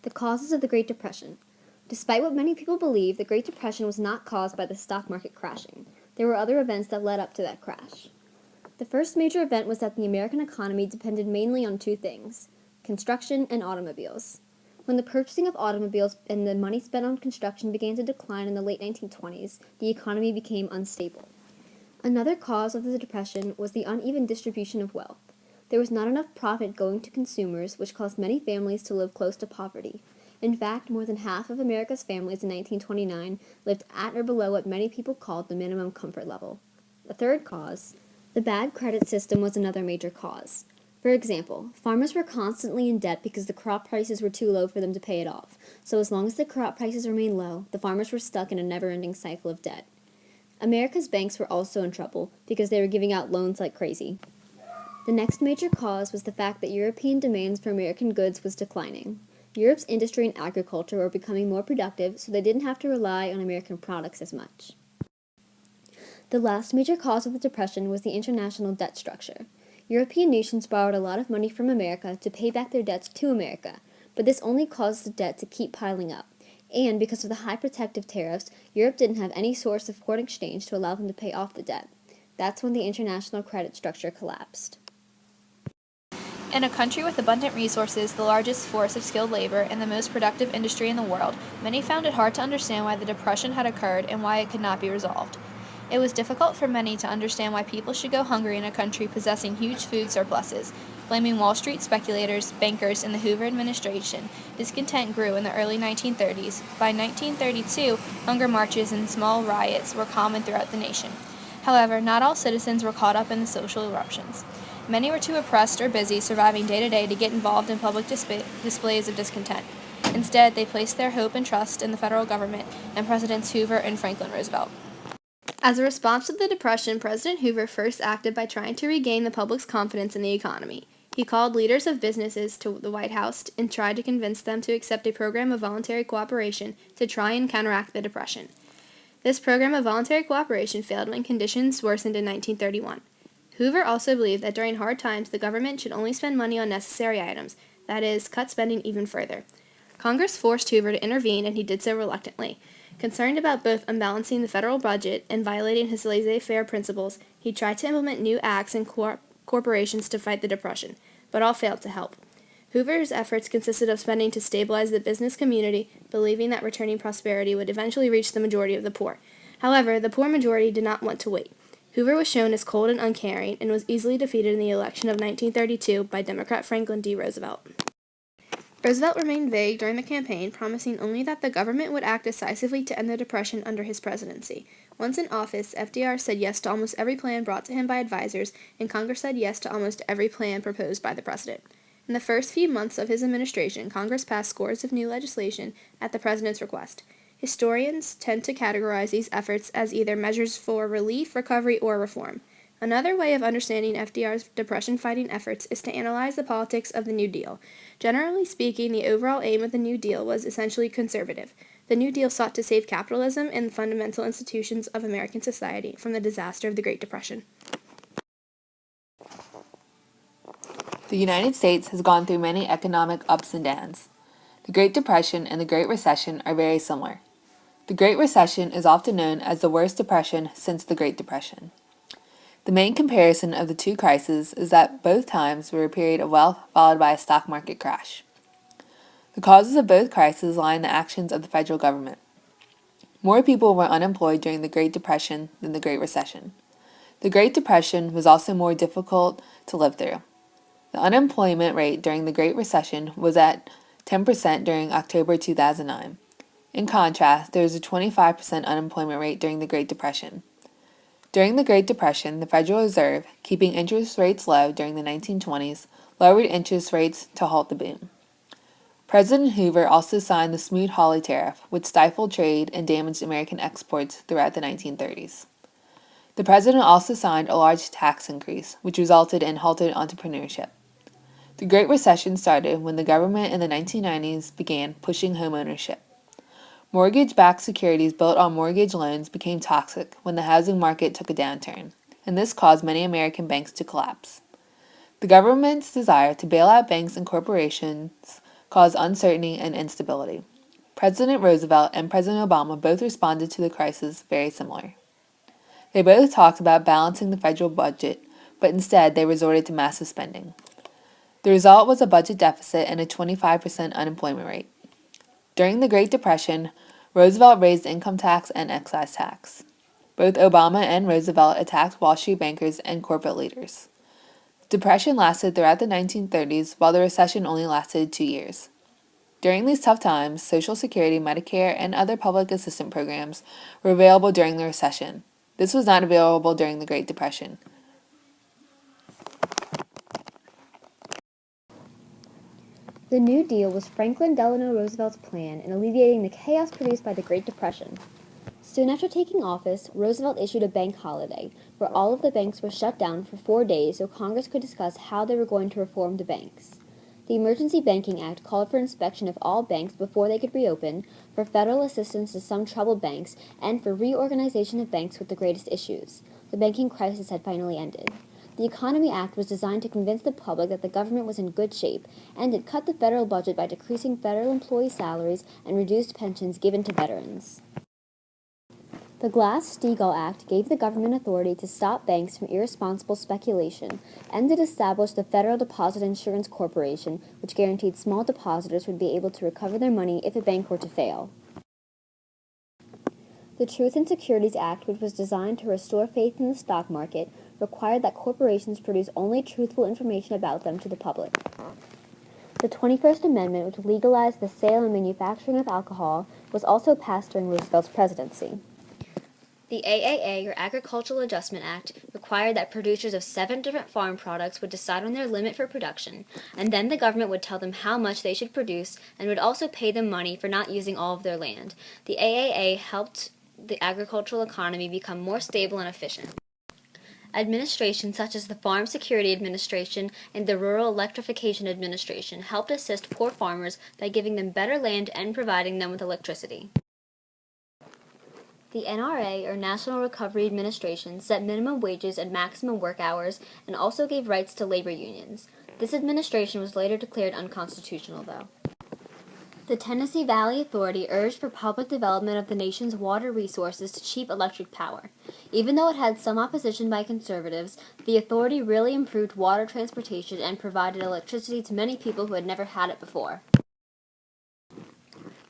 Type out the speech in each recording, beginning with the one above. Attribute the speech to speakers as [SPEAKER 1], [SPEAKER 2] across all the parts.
[SPEAKER 1] The causes of the Great Depression. Despite what many people believe, the Great Depression was not caused by the stock market crashing. There were other events that led up to that crash. The first major event was that the American economy depended mainly on two things: construction and automobiles. When the purchasing of automobiles and the money spent on construction began to decline in the late 1920s, the economy became unstable. Another cause of the Depression was the uneven distribution of wealth. There was not enough profit going to consumers, which caused many families to live close to poverty. In fact, more than half of America's families in 1929 lived at or below what many people called the minimum comfort level. The third cause, the bad credit system, was another major cause. For example, farmers were constantly in debt because the crop prices were too low for them to pay it off. So as long as the crop prices remained low, the farmers were stuck in a never-ending cycle of debt. America's banks were also in trouble because they were giving out loans like crazy. The next major cause was the fact that European demands for American goods was declining. Europe's industry and agriculture were becoming more productive, so they didn't have to rely on American products as much. The last major cause of the Depression was the international debt structure. European nations borrowed a lot of money from America to pay back their debts to America, but this only caused the debt to keep piling up. And because of the high protective tariffs, Europe didn't have any source of foreign exchange to allow them to pay off the debt. That's when the international credit structure collapsed.
[SPEAKER 2] In a country with abundant resources, the largest force of skilled labor, and the most productive industry in the world, many found it hard to understand why the Depression had occurred and why it could not be resolved. It was difficult for many to understand why people should go hungry in a country possessing huge food surpluses. Blaming Wall Street speculators, bankers, and the Hoover administration, discontent grew in the early 1930s. By 1932, hunger marches and small riots were common throughout the nation. However, not all citizens were caught up in the social eruptions. Many were too oppressed or busy surviving day to day to get involved in public displays of discontent. Instead, they placed their hope and trust in the federal government and Presidents Hoover and Franklin Roosevelt. As a response to the Depression, President Hoover first acted by trying to regain the public's confidence in the economy. He called leaders of businesses to the White House and tried to convince them to accept a program of voluntary cooperation to try and counteract the Depression. This program of voluntary cooperation failed when conditions worsened in 1931. Hoover also believed that during hard times, the government should only spend money on necessary items, that is, cut spending even further. Congress forced Hoover to intervene, and he did so reluctantly. Concerned about both unbalancing the federal budget and violating his laissez-faire principles, he tried to implement new acts and corporations to fight the Depression, but all failed to help. Hoover's efforts consisted of spending to stabilize the business community, believing that returning prosperity would eventually reach the majority of the poor. However, the poor majority did not want to wait. Hoover was shown as cold and uncaring and was easily defeated in the election of 1932 by Democrat Franklin D. Roosevelt. Roosevelt remained vague during the campaign, promising only that the government would act decisively to end the Depression under his presidency. Once in office, FDR said yes to almost every plan brought to him by advisors, and Congress said yes to almost every plan proposed by the president. In the first few months of his administration, Congress passed scores of new legislation at the president's request. Historians tend to categorize these efforts as either measures for relief, recovery, or reform. Another way of understanding FDR's Depression-fighting efforts is to analyze the politics of the New Deal. Generally speaking, the overall aim of the New Deal was essentially conservative. The New Deal sought to save capitalism and the fundamental institutions of American society from the disaster of the Great Depression.
[SPEAKER 3] The United States has gone through many economic ups and downs. The Great Depression and the Great Recession are very similar. The Great Recession is often known as the worst depression since the Great Depression. The main comparison of the two crises is that both times were a period of wealth followed by a stock market crash. The causes of both crises lie in the actions of the federal government. More people were unemployed during the Great Depression than the Great Recession. The Great Depression was also more difficult to live through. The unemployment rate during the Great Recession was at 10% during October 2009. In contrast, there was a 25% unemployment rate during the Great Depression. During the Great Depression, the Federal Reserve, keeping interest rates low during the 1920s, lowered interest rates to halt the boom. President Hoover also signed the Smoot-Hawley Tariff, which stifled trade and damaged American exports throughout the 1930s. The president also signed a large tax increase, which resulted in halted entrepreneurship. The Great Recession started when the government in the 1990s began pushing home ownership. Mortgage-backed securities built on mortgage loans became toxic when the housing market took a downturn, and this caused many American banks to collapse. The government's desire to bail out banks and corporations caused uncertainty and instability. President Roosevelt and President Obama both responded to the crisis very similar. They both talked about balancing the federal budget, but instead they resorted to massive spending. The result was a budget deficit and a 25% unemployment rate. During the Great Depression, Roosevelt raised income tax and excise tax. Both Obama and Roosevelt attacked Wall Street bankers and corporate leaders. The Depression lasted throughout the 1930s, while the recession only lasted 2 years. During these tough times, Social Security, Medicare, and other public assistance programs were available during the recession. This was not available during the Great Depression.
[SPEAKER 1] The New Deal was Franklin Delano Roosevelt's plan in alleviating the chaos produced by the Great Depression. Soon after taking office, Roosevelt issued a bank holiday, where all of the banks were shut down for 4 days so Congress could discuss how they were going to reform the banks. The Emergency Banking Act called for inspection of all banks before they could reopen, for federal assistance to some troubled banks, and for reorganization of banks with the greatest issues. The banking crisis had finally ended. The Economy Act was designed to convince the public that the government was in good shape, and it cut the federal budget by decreasing federal employee salaries and reduced pensions given to veterans. The Glass-Steagall Act gave the government authority to stop banks from irresponsible speculation, and it established the Federal Deposit Insurance Corporation, which guaranteed small depositors would be able to recover their money if a bank were to fail. The Truth in Securities Act, which was designed to restore faith in the stock market, required that corporations produce only truthful information about them to the public. The 21st Amendment, which legalized the sale and manufacturing of alcohol, was also passed during Roosevelt's presidency. The AAA, or Agricultural Adjustment Act, required that producers of 7 different farm products would decide on their limit for production, and then the government would tell them how much they should produce and would also pay them money for not using all of their land. The AAA helped the agricultural economy become more stable and efficient. Administrations such as the Farm Security Administration and the Rural Electrification Administration helped assist poor farmers by giving them better land and providing them with electricity. The NRA, or National Recovery Administration, set minimum wages and maximum work hours and also gave rights to labor unions. This administration was later declared unconstitutional, though. The Tennessee Valley Authority urged for public development of the nation's water resources to cheap electric power. Even though it had some opposition by conservatives, the authority really improved water transportation and provided electricity to many people who had never had it before.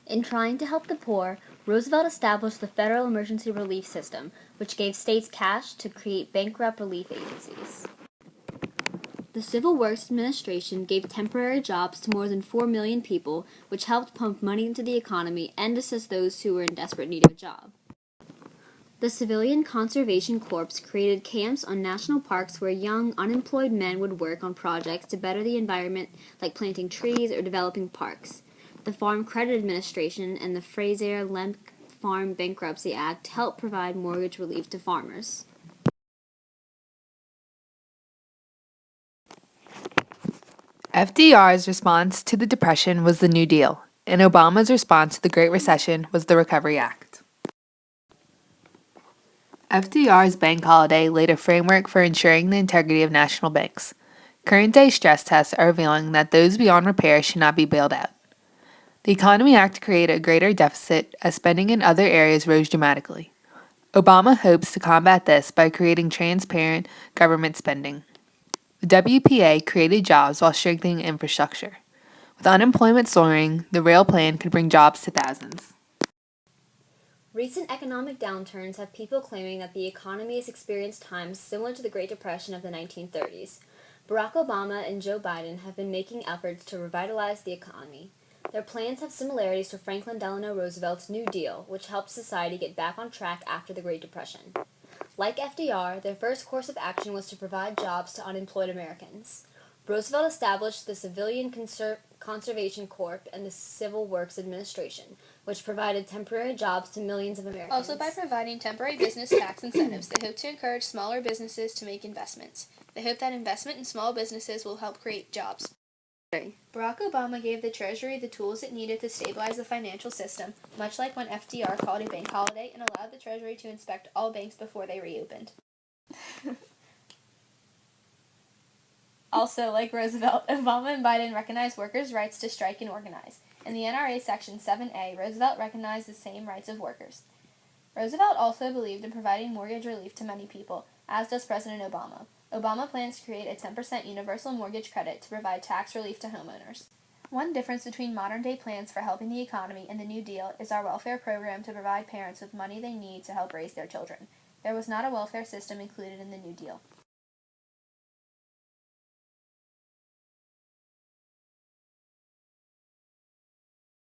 [SPEAKER 1] In trying to help the poor, Roosevelt established the Federal Emergency Relief System, which gave states cash to create bankrupt relief agencies. The Civil Works Administration gave temporary jobs to more than 4 million people, which helped pump money into the economy and assist those who were in desperate need of a job. The Civilian Conservation Corps created camps on national parks where young, unemployed men would work on projects to better the environment, like planting trees or developing parks. The Farm Credit Administration and the Frazier-Lemke Farm Bankruptcy Act helped provide mortgage relief to farmers.
[SPEAKER 3] FDR's response to the Depression was the New Deal, and Obama's response to the Great Recession was the Recovery Act. FDR's bank holiday laid a framework for ensuring the integrity of national banks. Current-day stress tests are revealing that those beyond repair should not be bailed out. The Economy Act created a greater deficit as spending in other areas rose dramatically. Obama hopes to combat this by creating transparent government spending. The WPA created jobs while strengthening infrastructure. With unemployment soaring, the rail plan could bring jobs to thousands.
[SPEAKER 1] Recent economic downturns have people claiming that the economy has experienced times similar to the Great Depression of the 1930s. Barack Obama and Joe Biden have been making efforts to revitalize the economy. Their plans have similarities to Franklin Delano Roosevelt's New Deal, which helped society get back on track after the Great Depression. Like FDR, their first course of action was to provide jobs to unemployed Americans. Roosevelt established the Civilian Conservation Corps and the Civil Works Administration, which provided temporary jobs to millions of Americans.
[SPEAKER 2] Also, by providing temporary business tax incentives, they hope to encourage smaller businesses to make investments. They hope that investment in small businesses will help create jobs. Barack Obama gave the Treasury the tools it needed to stabilize the financial system, much like when FDR called a bank holiday and allowed the Treasury to inspect all banks before they reopened. Also, like Roosevelt, Obama and Biden recognized workers' rights to strike and organize. In the NRA Section 7A, Roosevelt recognized the same rights of workers. Roosevelt also believed in providing mortgage relief to many people, as does President Obama. Obama plans to create a 10% universal mortgage credit to provide tax relief to homeowners. One difference between modern-day plans for helping the economy and the New Deal is our welfare program to provide parents with money they need to help raise their children. There was not a welfare system included in the New Deal.